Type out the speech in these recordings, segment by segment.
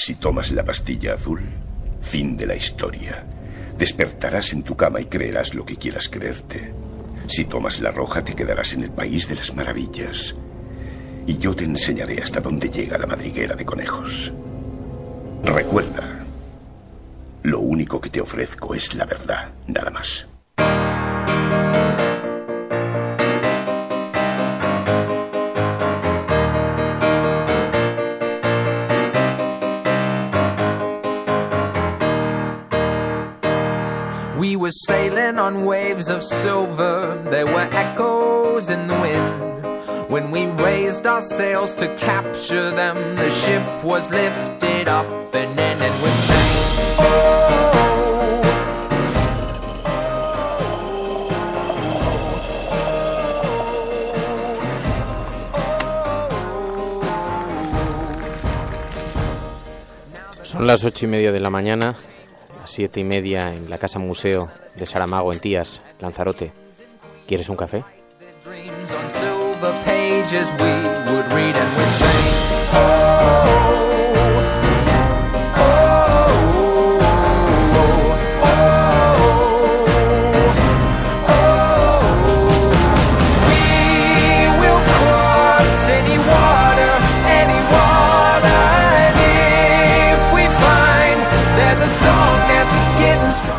Si tomas la pastilla azul, fin de la historia. Despertarás en tu cama y creerás lo que quieras creerte. Si tomas la roja, te quedarás en el país de las maravillas. Y yo te enseñaré hasta dónde llega la madriguera de conejos. Recuerda, lo único que te ofrezco es la verdad, nada más. We were sailing on waves of silver. There were echoes in the wind. When we raised our sails to capture them, the ship was lifted up and in, and we sang, oh. Son las 8:30 de la mañana, las 7:30 en la Casa Museo de Saramago en Tías, Lanzarote. ¿Quieres un café?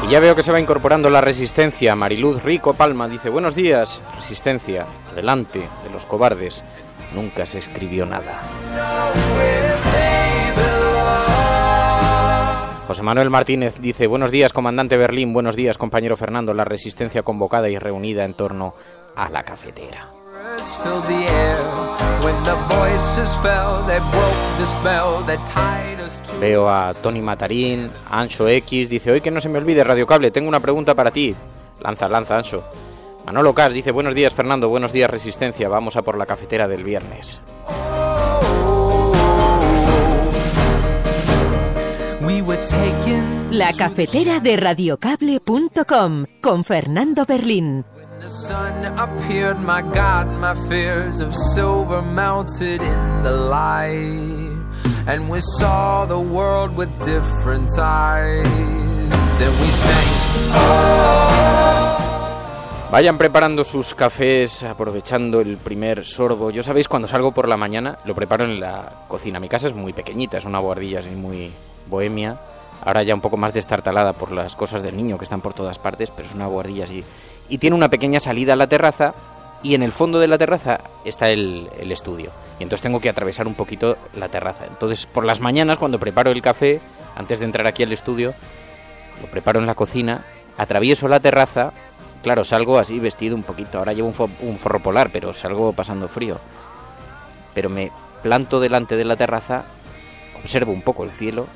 Y ya veo que se va incorporando la Resistencia. Mariluz Rico Palma dice: buenos días, Resistencia, adelante de los cobardes. Nunca se escribió nada. José Manuel Martínez dice: buenos días, comandante Berlín, buenos días, compañero Fernando. La Resistencia convocada y reunida en torno a la cafetera. Veo a Tony Matarín, Ancho X, dice: hoy que no se me olvide Radio Cable, tengo una pregunta para ti. Lanza, Ancho. Manolo Cas dice: buenos días, Fernando, buenos días, Resistencia, vamos a por la cafetera del viernes. La cafetera de radiocable.com con Fernando Berlín. The sun appeared, my God, my fears of silver melted in the light, and we saw the world with different eyes, and we sang, oh. Vayan preparando sus cafés, aprovechando el primer sorbo. Yo, sabéis, cuando salgo por la mañana, lo preparo en la cocina. Mi casa es muy pequeñita, es una bohardilla así muy bohemia. Ahora ya un poco más destartalada por las cosas del niño que están por todas partes, pero es una bohardilla así. Y tiene una pequeña salida a la terraza, y en el fondo de la terraza está el estudio. Y entonces tengo que atravesar un poquito la terraza. Entonces, por las mañanas, cuando preparo el café, antes de entrar aquí al estudio, lo preparo en la cocina, atravieso la terraza. Claro, salgo así vestido un poquito. Ahora llevo un forro polar, pero salgo pasando frío. Pero me planto delante de la terraza, observo un poco el cielo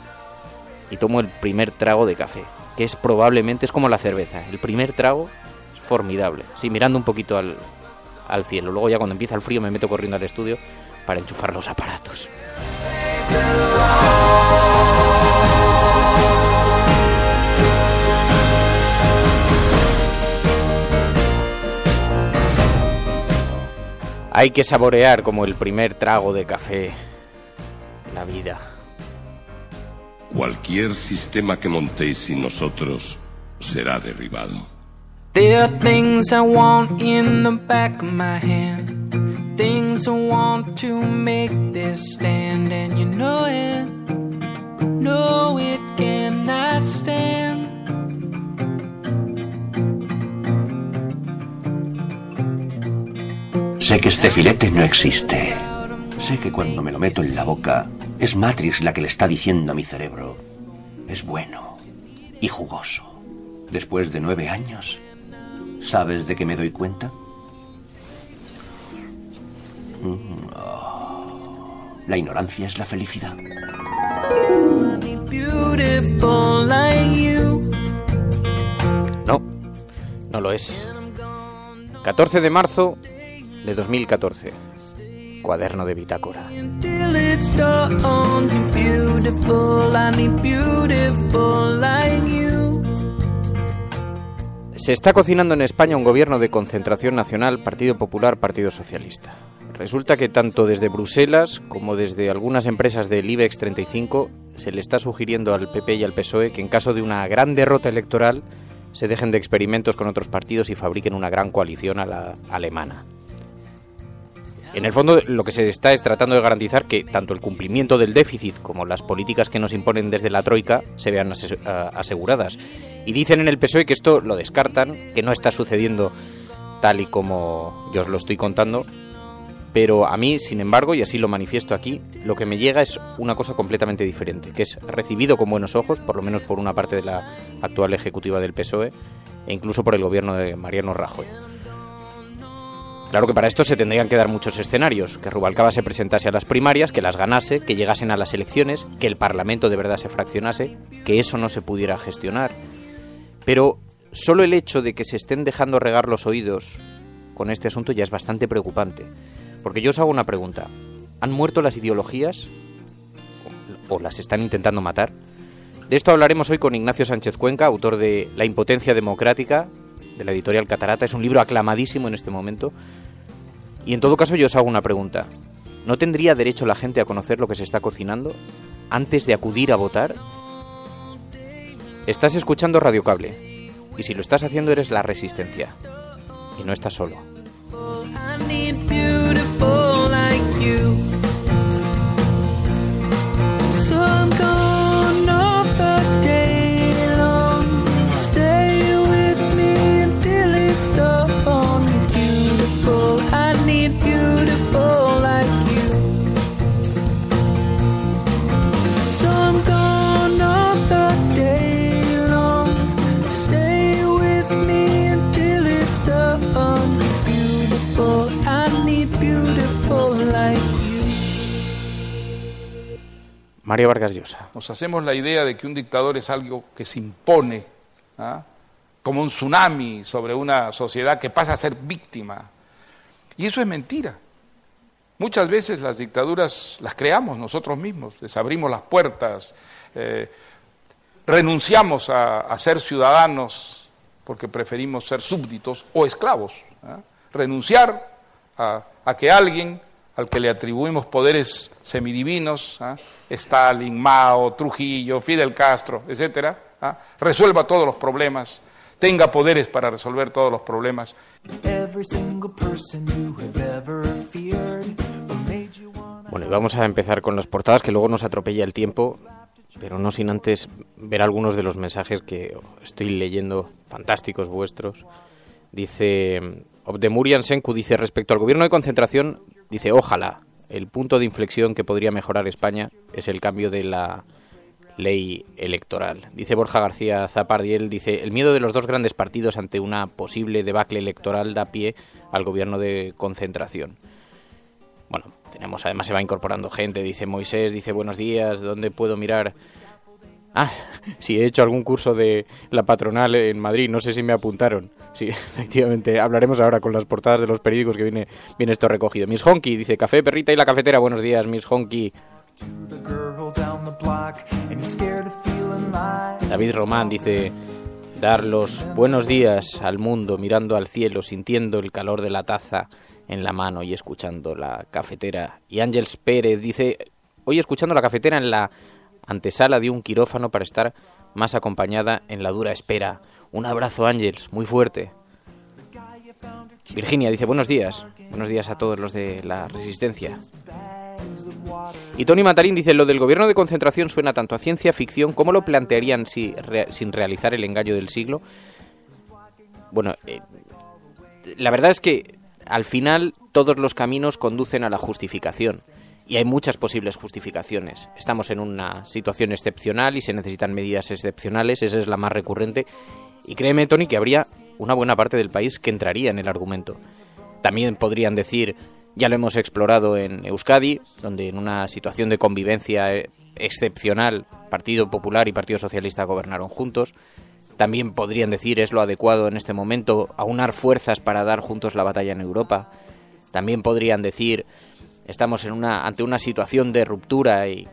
y tomo el primer trago de café, que es probablemente, es como la cerveza. El primer trago es formidable. Sí, mirando un poquito al cielo. Luego ya cuando empieza el frío me meto corriendo al estudio para enchufar los aparatos. Hay que saborear como el primer trago de café la vida. Cualquier sistema que montéis sin nosotros será derribado. There are things I want in the back of my hand, things I want to make this stand, and you know it, no it cannot stand. Sé que este filete no existe. Sé que cuando me lo meto en la boca, es Matrix la que le está diciendo a mi cerebro: es bueno y jugoso. Después de 9 años, ¿sabes de qué me doy cuenta? La ignorancia es la felicidad. No, no lo es. 14 de marzo de 2014. Cuaderno de bitácora. Se está cocinando en España un gobierno de concentración nacional, Partido Popular, Partido Socialista. Resulta que tanto desde Bruselas como desde algunas empresas del IBEX 35 se le está sugiriendo al PP y al PSOE que en caso de una gran derrota electoral se dejen de experimentos con otros partidos y fabriquen una gran coalición a la alemana. En el fondo, lo que se está es tratando de garantizar que tanto el cumplimiento del déficit como las políticas que nos imponen desde la Troika se vean aseguradas. Y dicen en el PSOE que esto lo descartan, que no está sucediendo tal y como yo os lo estoy contando, pero a mí, sin embargo, y así lo manifiesto aquí, lo que me llega es una cosa completamente diferente, que es recibido con buenos ojos, por lo menos por una parte de la actual ejecutiva del PSOE, e incluso por el gobierno de Mariano Rajoy. Claro que para esto se tendrían que dar muchos escenarios, que Rubalcaba se presentase a las primarias, que las ganase, que llegasen a las elecciones, que el Parlamento de verdad se fraccionase, que eso no se pudiera gestionar. Pero solo el hecho de que se estén dejando regar los oídos con este asunto ya es bastante preocupante. Porque yo os hago una pregunta. ¿Han muerto las ideologías? ¿O las están intentando matar? De esto hablaremos hoy con Ignacio Sánchez Cuenca, autor de La impotencia democrática, de la editorial Catarata. Es un libro aclamadísimo en este momento. Y en todo caso yo os hago una pregunta. ¿No tendría derecho la gente a conocer lo que se está cocinando antes de acudir a votar? Estás escuchando Radio Cable. Y si lo estás haciendo eres La Resistencia. Y no estás solo. Mario Vargas Llosa. Nos hacemos la idea de que un dictador es algo que se impone, como un tsunami sobre una sociedad que pasa a ser víctima. Y eso es mentira. Muchas veces las dictaduras las creamos nosotros mismos, les abrimos las puertas, renunciamos a ser ciudadanos porque preferimos ser súbditos o esclavos. Renunciar a que alguien al que le atribuimos poderes semidivinos, Stalin, Mao, Trujillo, Fidel Castro, etcétera, resuelva todos los problemas, tenga poderes para resolver todos los problemas. Bueno, y vamos a empezar con las portadas, que luego nos atropella el tiempo, pero no sin antes ver algunos de los mensajes que estoy leyendo, fantásticos vuestros. Dice Obdemurian Senku, dice, respecto al gobierno de concentración, dice, ojalá, el punto de inflexión que podría mejorar España es el cambio de la ley electoral. Dice Borja García Zapardiel, dice, el miedo de los dos grandes partidos ante una posible debacle electoral da pie al gobierno de concentración. Bueno, tenemos, además se va incorporando gente, dice Moisés, dice, buenos días, ¿dónde puedo mirar? Sí, he hecho algún curso de la patronal en Madrid, no sé si me apuntaron. Sí, efectivamente, hablaremos ahora con las portadas de los periódicos que viene esto recogido. Miss Honky dice, café, perrita y la cafetera, buenos días, Miss Honky. David Román dice, dar los buenos días al mundo, mirando al cielo, sintiendo el calor de la taza en la mano y escuchando la cafetera. Y Ángels Pérez dice, hoy escuchando la cafetera en la antesala de un quirófano para estar más acompañada en la dura espera. Un abrazo, Ángels, muy fuerte. Virginia dice, buenos días a todos los de La Resistencia. Y Tony Matarín dice, lo del gobierno de concentración suena tanto a ciencia ficción como lo plantearían sin realizar el engaño del siglo. Bueno, la verdad es que al final todos los caminos conducen a la justificación. Y hay muchas posibles justificaciones. Estamos en una situación excepcional y se necesitan medidas excepcionales, esa es la más recurrente. Y créeme, Tony, que habría una buena parte del país que entraría en el argumento. También podrían decir, ya lo hemos explorado en Euskadi, donde en una situación de convivencia excepcional, Partido Popular y Partido Socialista gobernaron juntos. También podrían decir, es lo adecuado en este momento, aunar fuerzas para dar juntos la batalla en Europa. También podrían decir, estamos ante una situación de ruptura y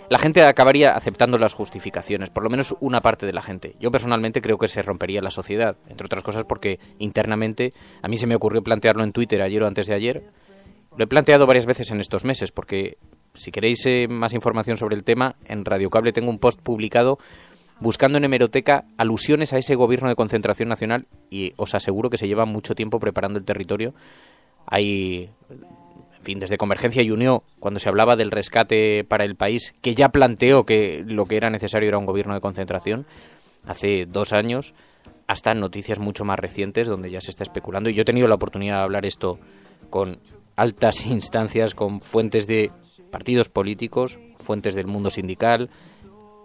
la gente acabaría aceptando las justificaciones, por lo menos una parte de la gente. Yo personalmente creo que se rompería la sociedad, entre otras cosas porque internamente a mí se me ocurrió plantearlo en Twitter ayer o antes de ayer Lo he planteado varias veces en estos meses, porque si queréis más información sobre el tema, en Radio Cable tengo un post publicado buscando en hemeroteca alusiones a ese gobierno de concentración nacional, y os aseguro que se lleva mucho tiempo preparando el territorio. Hay, en fin, desde Convergencia y Unió, cuando se hablaba del rescate para el país, que ya planteó que lo que era necesario era un gobierno de concentración, hace 2 años, hasta noticias mucho más recientes donde ya se está especulando. Y yo he tenido la oportunidad de hablar esto con altas instancias, con fuentes de partidos políticos, fuentes del mundo sindical,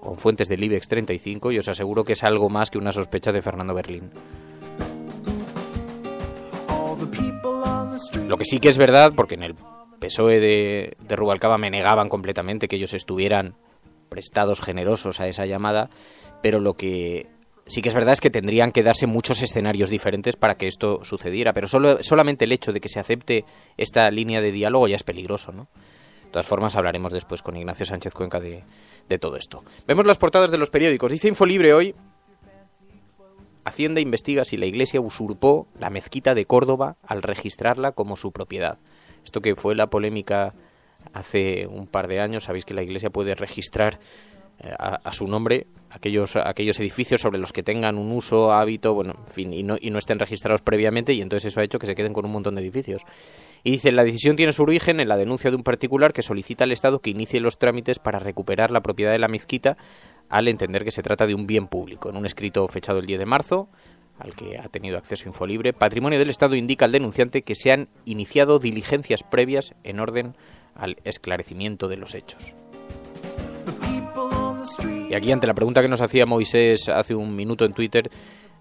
con fuentes del IBEX 35, y os aseguro que es algo más que una sospecha de Fernando Berlín. Lo que sí que es verdad, porque en el PSOE de Rubalcaba me negaban completamente que ellos estuvieran prestados, generosos a esa llamada, pero lo que sí que es verdad es que tendrían que darse muchos escenarios diferentes para que esto sucediera, pero solamente el hecho de que se acepte esta línea de diálogo ya es peligroso, ¿no? De todas formas, hablaremos después con Ignacio Sánchez Cuenca de todo esto. Vemos las portadas de los periódicos. Dice Infolibre hoy: Hacienda investiga si la Iglesia usurpó la mezquita de Córdoba al registrarla como su propiedad. Esto que fue la polémica hace un par de años. Sabéis que la Iglesia puede registrar a su nombre aquellos edificios sobre los que tengan un uso, hábito, bueno, en fin, y no estén registrados previamente, y entonces eso ha hecho que se queden con un montón de edificios. Y dice, la decisión tiene su origen en la denuncia de un particular que solicita al Estado que inicie los trámites para recuperar la propiedad de la mezquita, al entender que se trata de un bien público. En un escrito fechado el 10 de marzo, al que ha tenido acceso Infolibre, Patrimonio del Estado indica al denunciante que se han iniciado diligencias previas en orden al esclarecimiento de los hechos. Y aquí, ante la pregunta que nos hacía Moisés hace un minuto en Twitter,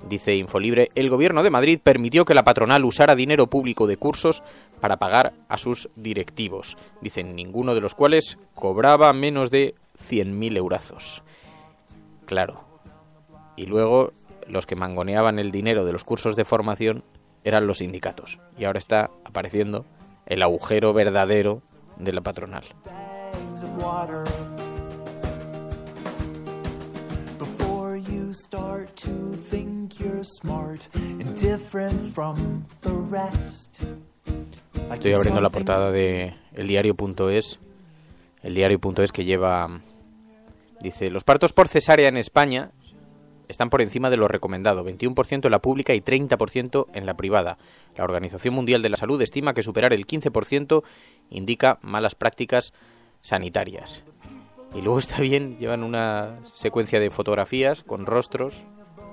dice Infolibre, el Gobierno de Madrid permitió que la patronal usara dinero público de cursos para pagar a sus directivos. Dicen, ninguno de los cuales cobraba menos de 100.000 eurazos. Claro. Y luego los que mangoneaban el dinero de los cursos de formación eran los sindicatos. Y ahora está apareciendo el agujero verdadero de la patronal. Estoy abriendo la portada de eldiario.es. Eldiario.es que lleva... Dice, los partos por cesárea en España están por encima de lo recomendado, 21% en la pública y 30% en la privada. La Organización Mundial de la Salud estima que superar el 15% indica malas prácticas sanitarias. Y luego está bien, llevan una secuencia de fotografías con rostros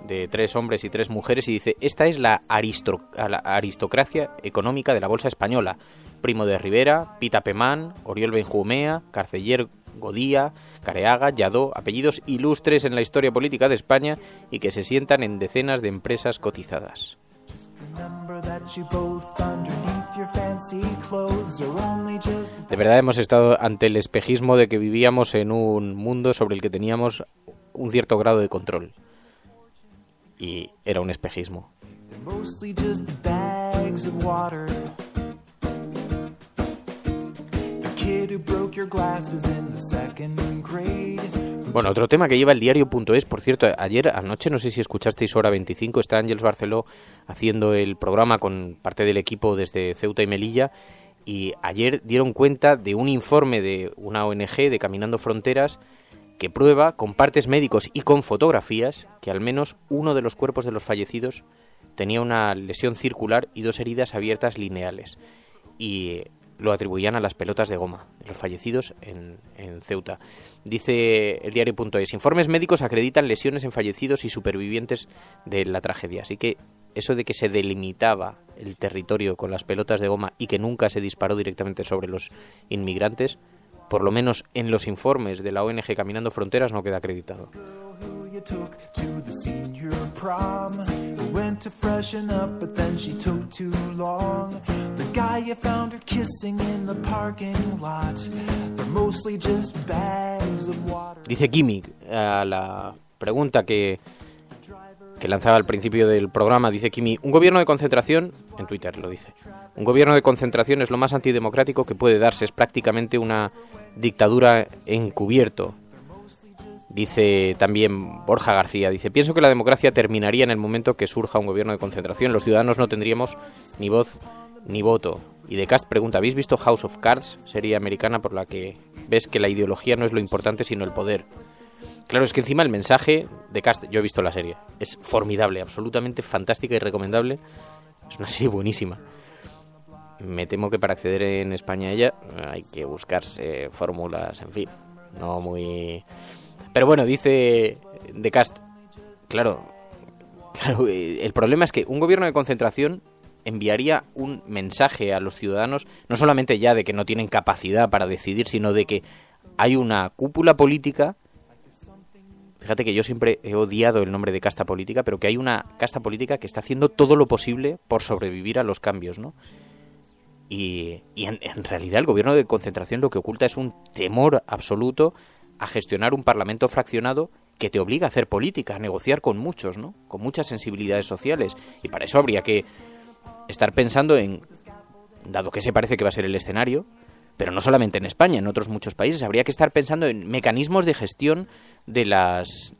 de 3 hombres y 3 mujeres y dice, esta es la aristocracia económica de la bolsa española. Primo de Rivera, Pita Pemán, Oriol Benjumea, Carceller Godía, Careaga, Lladó, apellidos ilustres en la historia política de España y que se sientan en decenas de empresas cotizadas. De verdad hemos estado ante el espejismo de que vivíamos en un mundo sobre el que teníamos un cierto grado de control. Y era un espejismo. Bueno, otro tema que lleva el diario.es, por cierto, ayer anoche, no sé si escuchasteis Hora 25, está Ángeles Barceló haciendo el programa con parte del equipo desde Ceuta y Melilla, y ayer dieron cuenta de un informe de una ONG de Caminando Fronteras que prueba con partes médicos y con fotografías que al menos uno de los cuerpos de los fallecidos tenía una lesión circular y 2 heridas abiertas lineales, y lo atribuían a las pelotas de goma de los fallecidos en Ceuta. Dice el diario.es, informes médicos acreditan lesiones en fallecidos y supervivientes de la tragedia. Así que eso de que se delimitaba el territorio con las pelotas de goma y que nunca se disparó directamente sobre los inmigrantes, por lo menos en los informes de la ONG Caminando Fronteras no queda acreditado. Dice Kimi a la pregunta que lanzaba al principio del programa, dice Kimi, un gobierno de concentración, en Twitter lo dice, un gobierno de concentración es lo más antidemocrático que puede darse, es prácticamente una dictadura encubierto. Dice también Borja García, dice, pienso que la democracia terminaría en el momento que surja un gobierno de concentración, los ciudadanos no tendríamos ni voz ni voto. Y De Cast pregunta, ¿habéis visto House of Cards? Serie americana por la que ves que la ideología no es lo importante sino el poder. Claro, es que encima el mensaje de Cast, yo he visto la serie, es formidable, absolutamente fantástica y recomendable. Es una serie buenísima. Me temo que para acceder en España a ella hay que buscarse fórmulas, en fin, no muy... Pero bueno, dice De Cast, claro, el problema es que un gobierno de concentración enviaría un mensaje a los ciudadanos, no solamente ya de que no tienen capacidad para decidir, sino de que hay una cúpula política. Fíjate que yo siempre he odiado el nombre de casta política, pero que hay una casta política que está haciendo todo lo posible por sobrevivir a los cambios, ¿no? Y en realidad el gobierno de concentración lo que oculta es un temor absoluto a gestionar un parlamento fraccionado que te obliga a hacer política, a negociar con muchos, ¿no? Con muchas sensibilidades sociales. Y para eso habría que estar pensando en, dado que se parece que va a ser el escenario, pero no solamente en España, en otros muchos países, habría que estar pensando en mecanismos de gestión de las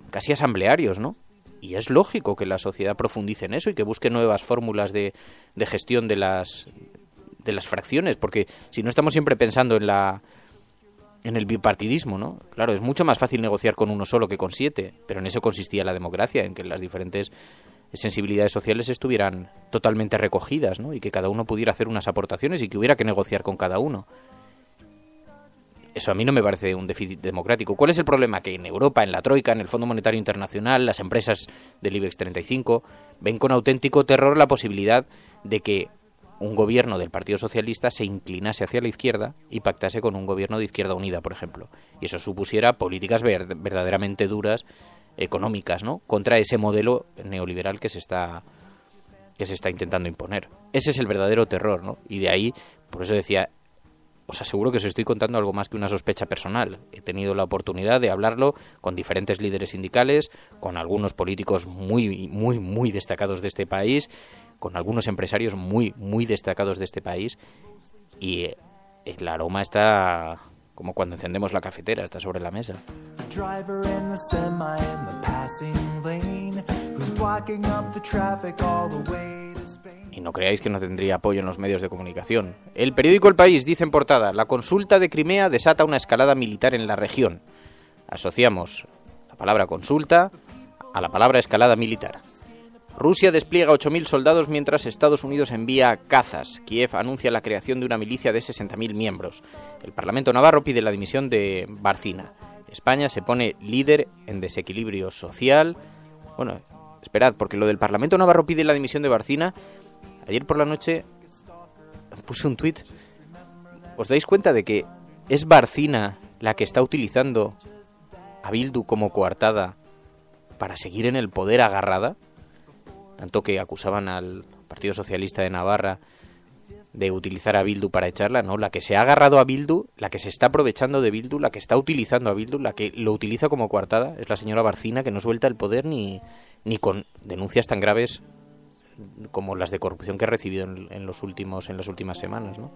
casi asamblearios, ¿no? Y es lógico que la sociedad profundice en eso y que busque nuevas fórmulas de gestión de las fracciones, porque si no estamos siempre pensando en el bipartidismo, ¿no? Claro, es mucho más fácil negociar con uno solo que con 7, pero en eso consistía la democracia, en que las diferentes sensibilidades sociales estuvieran totalmente recogidas, ¿no? Y que cada uno pudiera hacer unas aportaciones y que hubiera que negociar con cada uno. Eso a mí no me parece un déficit democrático. ¿Cuál es el problema? Que en Europa, en la Troika, en el Fondo Monetario Internacional, las empresas del IBEX 35 ven con auténtico terror la posibilidad de que un gobierno del Partido Socialista se inclinase hacia la izquierda y pactase con un gobierno de Izquierda Unida, por ejemplo. Y eso supusiera políticas verdaderamente duras, económicas, ¿no? Contra ese modelo neoliberal que se está intentando imponer. Ese es el verdadero terror, ¿no? Y de ahí, por eso decía, os aseguro que os estoy contando algo más que una sospecha personal. He tenido la oportunidad de hablarlo con diferentes líderes sindicales, con algunos políticos muy, muy, muy destacados de este país, con algunos empresarios muy, muy destacados de este país, y el aroma está como cuando encendemos la cafetera, está sobre la mesa. Y no creáis que no tendría apoyo en los medios de comunicación. El periódico El País dice en portada: la consulta de Crimea desata una escalada militar en la región. Asociamos la palabra consulta a la palabra escalada militar. Rusia despliega 8.000 soldados mientras Estados Unidos envía cazas. Kiev anuncia la creación de una milicia de 60.000 miembros. El Parlamento navarro pide la dimisión de Bárcena. España se pone líder en desequilibrio social. Bueno, esperad, porque lo del Parlamento navarro pide la dimisión de Bárcena. Ayer por la noche puse un tuit. ¿Os dais cuenta de que es Bárcena la que está utilizando a Bildu como coartada para seguir en el poder agarrada? Tanto que acusaban al Partido Socialista de Navarra de utilizar a Bildu para echarla, ¿no? La que se ha agarrado a Bildu, la que se está aprovechando de Bildu, la que está utilizando a Bildu, la que lo utiliza como coartada, es la señora Bárcena, que no suelta el poder ni con denuncias tan graves como las de corrupción que ha recibido en las últimas semanas, ¿no?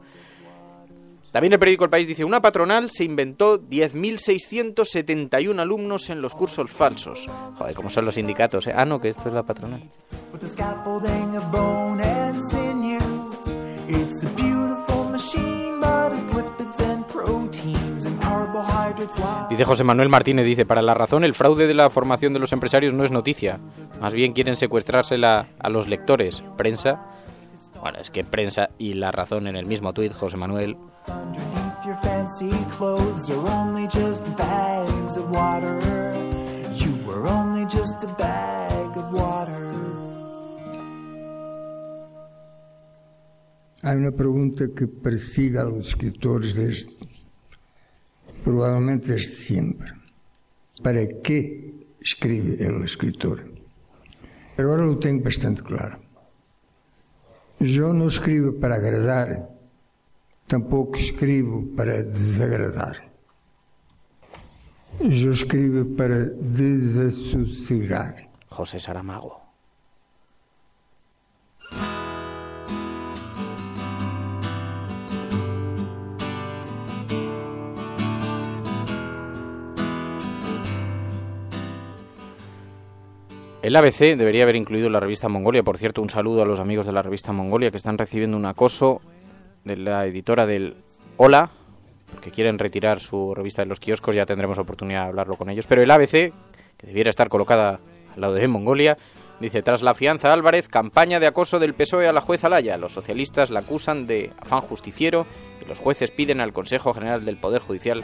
También el periódico El País dice: una patronal se inventó 10.671 alumnos en los cursos falsos. Joder, ¿cómo son los sindicatos, eh? Ah, no, que esto es la patronal. Dice José Manuel Martínez, dice: para La Razón, el fraude de la formación de los empresarios no es noticia. Más bien quieren secuestrársela a los lectores. Prensa. Bueno, es que Prensa y La Razón en el mismo tuit, José Manuel. Hay una pregunta que persigue a los escritores probablemente desde siempre. ¿Para qué escribe el escritor? Pero ahora lo tengo bastante claro. Yo no escribo para agradar, tampoco escribo para desagradar. Yo escribo para desassossegar. José Saramago. El ABC debería haber incluido la revista Mongolia. Por cierto, un saludo a los amigos de la revista Mongolia que están recibiendo un acoso de la editora del Hola, porque quieren retirar su revista de los kioscos. Ya tendremos oportunidad de hablarlo con ellos. Pero el ABC, que debiera estar colocada al lado de Mongolia, dice: tras la fianza a Álvarez, campaña de acoso del PSOE a la jueza Laya. Los socialistas la acusan de afán justiciero y los jueces piden al Consejo General del Poder Judicial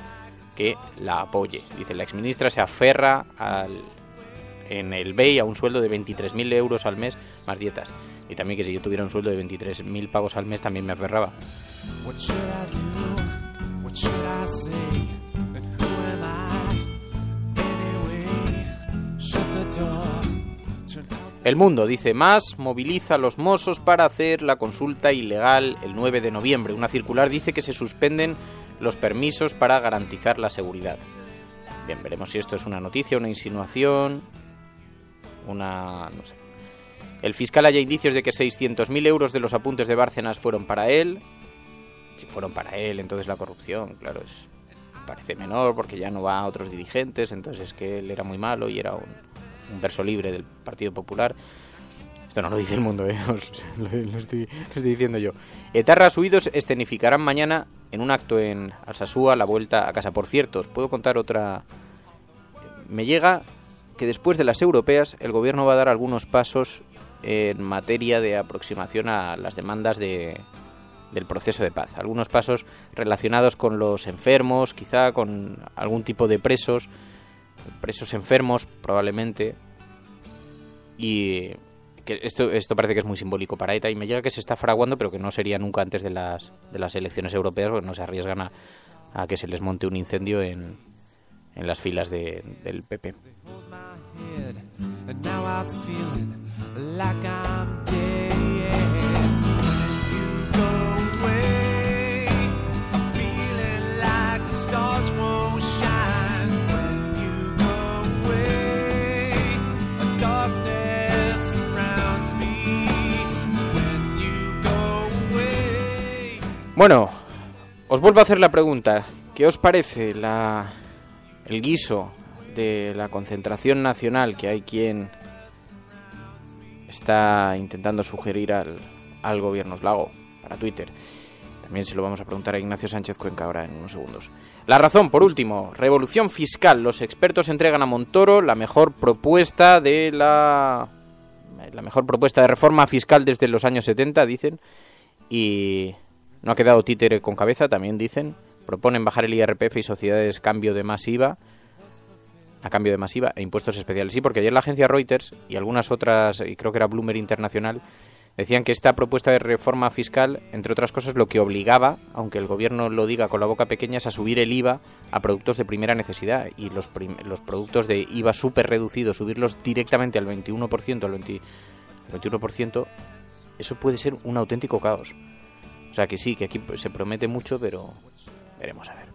que la apoye. Dice: la exministra se aferra en el BEI a un sueldo de 23.000 euros al mes más dietas. Y también que si yo tuviera un sueldo de 23.000 pavos al mes también me aferraba. El Mundo dice: Mas moviliza a los Mossos para hacer la consulta ilegal el 9 de noviembre. Una circular dice que se suspenden los permisos para garantizar la seguridad. Bien, veremos si esto es una noticia, una insinuación, no sé. El fiscal halla indicios de que 600.000 euros de los apuntes de Bárcenas fueron para él. Si fueron para él, entonces la corrupción, claro, parece menor porque ya no va a otros dirigentes, entonces es que él era muy malo y era un verso libre del Partido Popular. Esto no lo dice El Mundo, lo estoy diciendo yo. Etarras huidos escenificarán mañana en un acto en Alsasúa la vuelta a casa. Por cierto, os puedo contar otra. Me llega que después de las europeas el gobierno va a dar algunos pasos en materia de aproximación a las demandas del proceso de paz. Algunos pasos relacionados con los enfermos, quizá con algún tipo de presos enfermos probablemente, y que esto parece que es muy simbólico para ETA, y me llega que se está fraguando, pero que no sería nunca antes de las elecciones europeas, porque no se arriesgan a que se les monte un incendio en las filas del PP. Bueno, os vuelvo a hacer la pregunta. ¿Qué os parece el guiso de la concentración nacional que hay quien está intentando sugerir al gobierno? Os lo hago para Twitter. También se lo vamos a preguntar a Ignacio Sánchez Cuenca ahora en unos segundos. La Razón, por último. Revolución fiscal. Los expertos entregan a Montoro la mejor propuesta de reforma fiscal desde los años 70, dicen. Y no ha quedado títere con cabeza, también dicen. Proponen bajar el IRPF y sociedades a cambio de más IVA e impuestos especiales. Sí, porque ayer la agencia Reuters y algunas otras, y creo que era Bloomberg Internacional, decían que esta propuesta de reforma fiscal, entre otras cosas, lo que obligaba, aunque el gobierno lo diga con la boca pequeña, es a subir el IVA a productos de primera necesidad. Y los productos de IVA súper reducido, subirlos directamente al 21%, al 21%, eso puede ser un auténtico caos. O sea que sí, que aquí se promete mucho, pero veremos a ver.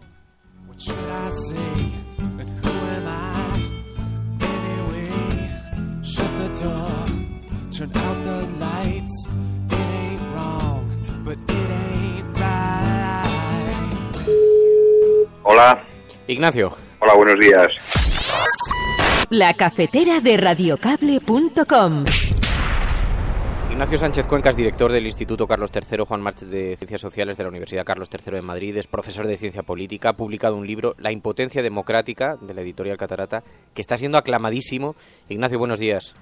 Hola. Ignacio. Hola, buenos días. La cafetera de radiocable.com. Ignacio Sánchez Cuenca es director del Instituto Carlos III Juan March de Ciencias Sociales de la Universidad Carlos III de Madrid, es profesor de Ciencia Política, ha publicado un libro, La impotencia democrática, de la editorial Catarata, que está siendo aclamadísimo. Ignacio, buenos días.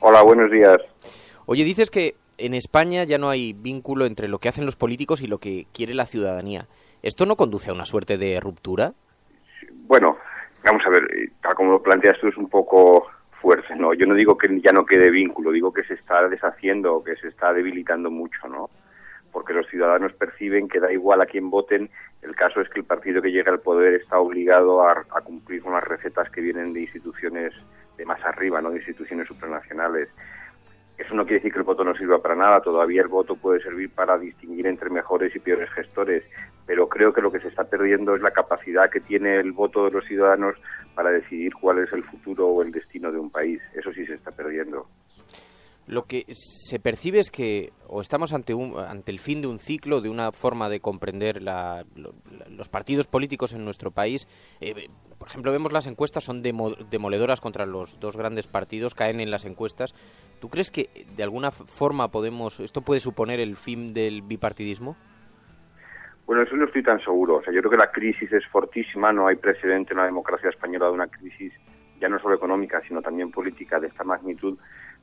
Hola, buenos días. Oye, dices que en España ya no hay vínculo entre lo que hacen los políticos y lo que quiere la ciudadanía. ¿Esto no conduce a una suerte de ruptura? Bueno, vamos a ver, tal como lo planteas tú es un poco fuerte, ¿no? Yo no digo que ya no quede vínculo, digo que se está deshaciendo, que se está debilitando mucho, ¿no? Porque los ciudadanos perciben que da igual a quién voten, el caso es que el partido que llega al poder está obligado a cumplir con las recetas que vienen de instituciones de más arriba, ¿no? De instituciones supranacionales. Eso no quiere decir que el voto no sirva para nada, todavía el voto puede servir para distinguir entre mejores y peores gestores, pero creo que lo que se está perdiendo es la capacidad que tiene el voto de los ciudadanos para decidir cuál es el futuro o el destino de un país. Eso sí se está perdiendo. Lo que se percibe es que o estamos ante el fin de un ciclo, de una forma de comprender los partidos políticos en nuestro país. Por ejemplo, vemos las encuestas, son demoledoras contra los dos grandes partidos, caen en las encuestas. ¿Tú crees que de alguna forma esto puede suponer el fin del bipartidismo? Bueno, eso no estoy tan seguro. O sea, yo creo que la crisis es fortísima, no hay precedente en la democracia española de una crisis ya no solo económica, sino también política de esta magnitud.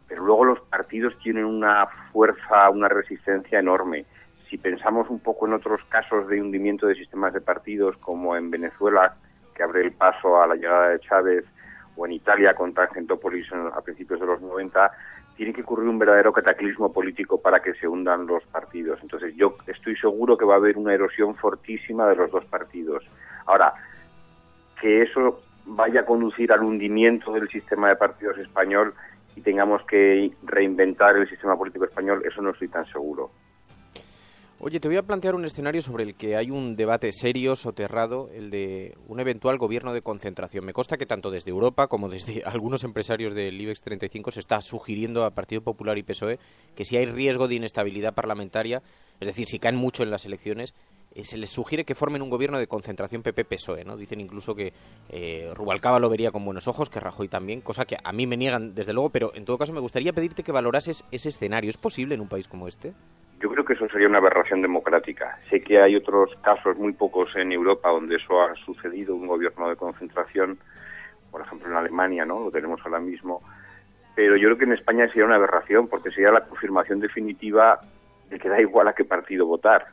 Pero luego los partidos tienen una fuerza, una resistencia enorme. Si pensamos un poco en otros casos de hundimiento de sistemas de partidos, como en Venezuela, que abre el paso a la llegada de Chávez, o en Italia con Tangentopoulos a principios de los 90, tiene que ocurrir un verdadero cataclismo político para que se hundan los partidos. Entonces yo estoy seguro que va a haber una erosión fortísima de los dos partidos. Ahora, que eso vaya a conducir al hundimiento del sistema de partidos español y tengamos que reinventar el sistema político español, eso no estoy tan seguro. Oye, te voy a plantear un escenario sobre el que hay un debate serio, soterrado, el de un eventual gobierno de concentración. Me consta que tanto desde Europa como desde algunos empresarios del IBEX 35 se está sugiriendo a Partido Popular y PSOE que si hay riesgo de inestabilidad parlamentaria, es decir, si caen mucho en las elecciones, se les sugiere que formen un gobierno de concentración PP-PSOE, ¿no? Dicen incluso que Rubalcaba lo vería con buenos ojos, que Rajoy también, cosa que a mí me niegan desde luego, pero en todo caso me gustaría pedirte que valorases ese escenario. ¿Es posible en un país como este? Yo creo que eso sería una aberración democrática. Sé que hay otros casos, muy pocos en Europa, donde eso ha sucedido, un gobierno de concentración, por ejemplo en Alemania, ¿no? Lo tenemos ahora mismo. Pero yo creo que en España sería una aberración, porque sería la confirmación definitiva de que da igual a qué partido votar.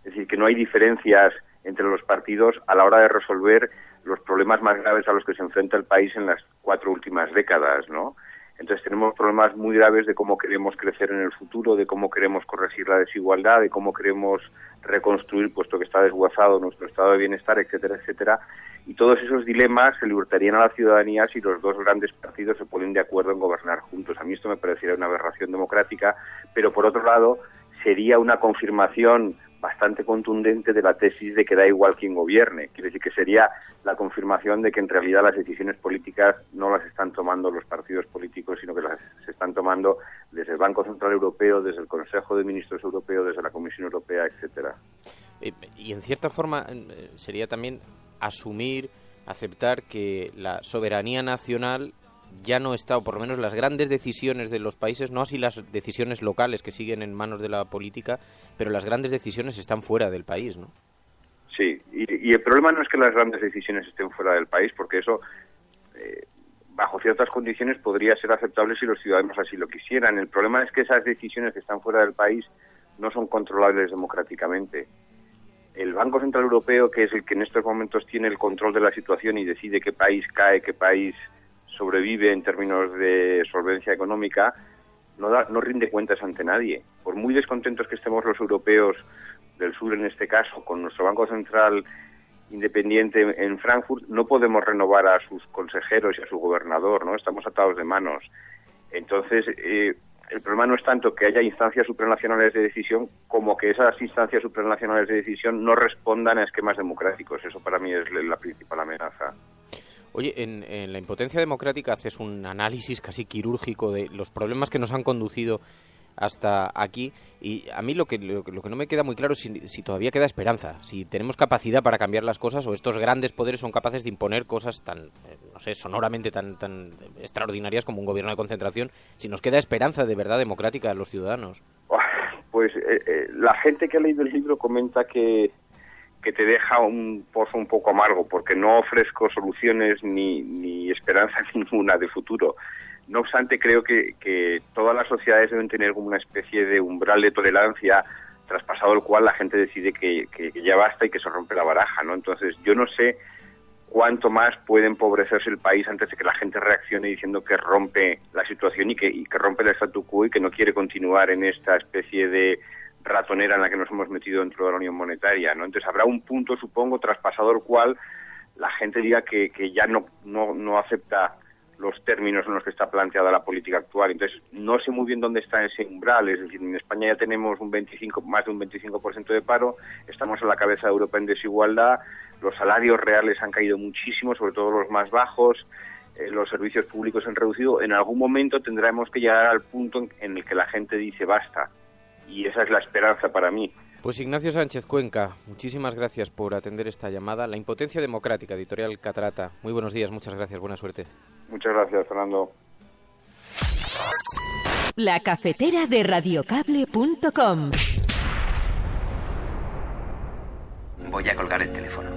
Es decir, que no hay diferencias entre los partidos a la hora de resolver los problemas más graves a los que se enfrenta el país en las 4 últimas décadas, ¿no? Entonces tenemos problemas muy graves de cómo queremos crecer en el futuro, de cómo queremos corregir la desigualdad, de cómo queremos reconstruir, puesto que está desguazado, nuestro estado de bienestar, etcétera, etcétera. Y todos esos dilemas se le hurtarían a la ciudadanía si los dos grandes partidos se ponen de acuerdo en gobernar juntos. A mí esto me parecería una aberración democrática, pero por otro lado sería una confirmación bastante contundente de la tesis de que da igual quién gobierne. Quiere decir que sería la confirmación de que en realidad las decisiones políticas no las están tomando los partidos políticos, sino que las se están tomando desde el Banco Central Europeo, desde el Consejo de Ministros Europeo, desde la Comisión Europea, etcétera. Y en cierta forma sería también asumir, aceptar que la soberanía nacional ya no está, o por lo menos las grandes decisiones de los países, no así las decisiones locales que siguen en manos de la política, pero las grandes decisiones están fuera del país, ¿no? Sí, y el problema no es que las grandes decisiones estén fuera del país, porque eso, bajo ciertas condiciones, podría ser aceptable si los ciudadanos así lo quisieran. El problema es que esas decisiones que están fuera del país no son controlables democráticamente. El Banco Central Europeo, que es el que en estos momentos tiene el control de la situación y decide qué país cae, qué país sobrevive en términos de solvencia económica, no rinde cuentas ante nadie. Por muy descontentos que estemos los europeos del sur, en este caso, con nuestro Banco Central independiente en Frankfurt, no podemos renovar a sus consejeros y a su gobernador, ¿no? Estamos atados de manos. Entonces, el problema no es tanto que haya instancias supranacionales de decisión como que esas instancias supranacionales de decisión no respondan a esquemas democráticos. Eso para mí es la principal amenaza. Oye, en la impotencia democrática haces un análisis casi quirúrgico de los problemas que nos han conducido hasta aquí, y a mí lo que no me queda muy claro es si todavía queda esperanza, si tenemos capacidad para cambiar las cosas, o estos grandes poderes son capaces de imponer cosas tan, no sé, sonoramente tan extraordinarias como un gobierno de concentración, si nos queda esperanza de verdad democrática a los ciudadanos. Pues la gente que ha leído el libro comenta que te deja un pozo un poco amargo, porque no ofrezco soluciones ni esperanza ninguna de futuro. No obstante, creo que todas las sociedades deben tener una especie de umbral de tolerancia, traspasado el cual la gente decide que ya basta y que se rompe la baraja, ¿no? Entonces, yo no sé cuánto más puede empobrecerse el país antes de que la gente reaccione diciendo que rompe la situación y que rompe el statu quo y que no quiere continuar en esta especie de ratonera en la que nos hemos metido dentro de la Unión Monetaria, ¿no? Entonces habrá un punto, supongo, traspasado el cual la gente diga que ya no acepta los términos en los que está planteada la política actual. Entonces no sé muy bien dónde está ese umbral. Es decir, en España ya tenemos más de un 25% de paro, estamos a la cabeza de Europa en desigualdad, los salarios reales han caído muchísimo, sobre todo los más bajos, los servicios públicos se han reducido, en algún momento tendremos que llegar al punto en el que la gente dice basta. Y esa es la esperanza para mí. Pues Ignacio Sánchez Cuenca, muchísimas gracias por atender esta llamada. La impotencia democrática, editorial Catarata. Muy buenos días, muchas gracias, buena suerte. Muchas gracias, Fernando. La cafetera de radiocable.com. Voy a colgar el teléfono.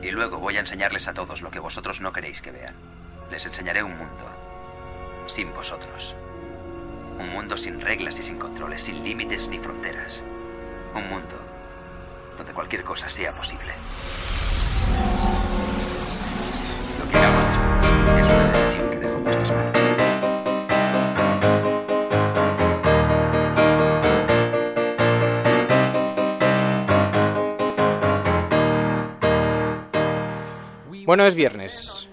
Y luego voy a enseñarles a todos lo que vosotros no queréis que vean. Les enseñaré un mundo sin vosotros. Un mundo sin reglas y sin controles, sin límites ni fronteras. Un mundo donde cualquier cosa sea posible. Lo que hagamos después es una decisión que dejo en vuestras manos. Bueno, es viernes.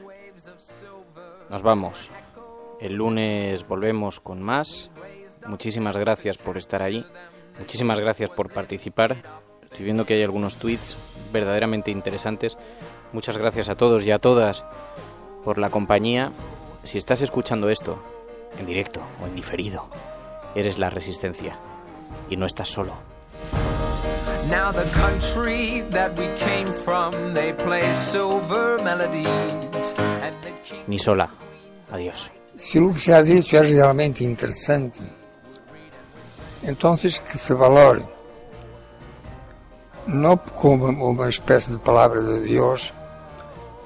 Nos vamos. El lunes volvemos con más. Muchísimas gracias por estar ahí. Muchísimas gracias por participar. Estoy viendo que hay algunos tweets verdaderamente interesantes. Muchas gracias a todos y a todas por la compañía. Si estás escuchando esto en directo o en diferido, eres la Resistencia y no estás solo. Now the country that we came from, they play silver melodies. Ni sola. Adiós. Se o que se ha dicho es realmente interesante, entonces que se valore, no como uma espécie de palavra de Deus,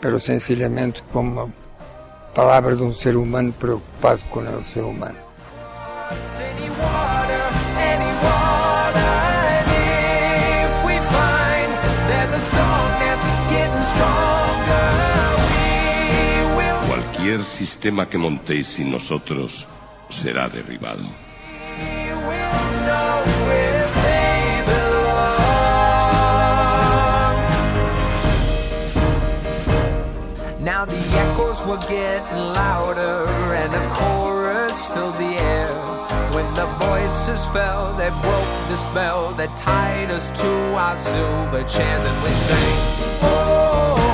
pero sencillamente como uma palavra de um ser humano preocupado com o ser humano. Cualquier sistema que montéis sin nosotros será derribado. Now the echoes were getting louder and a chorus filled the air. When the voices fell, they broke the spell that tied us to our silver chairs, and we sang, oh.